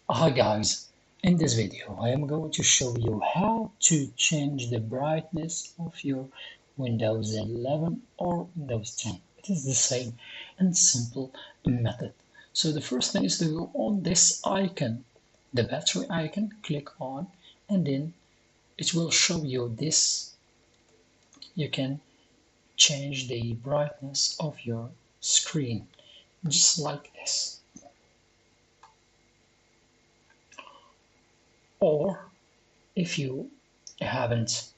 Hi guys, in this video I am going to show you how to change the brightness of your Windows 11 or Windows 10. It is the same and simple method. So the first thing is to go on this icon, the battery icon, click on, and then it will show you this. You can change the brightness of your screen just like this. Or if you haven't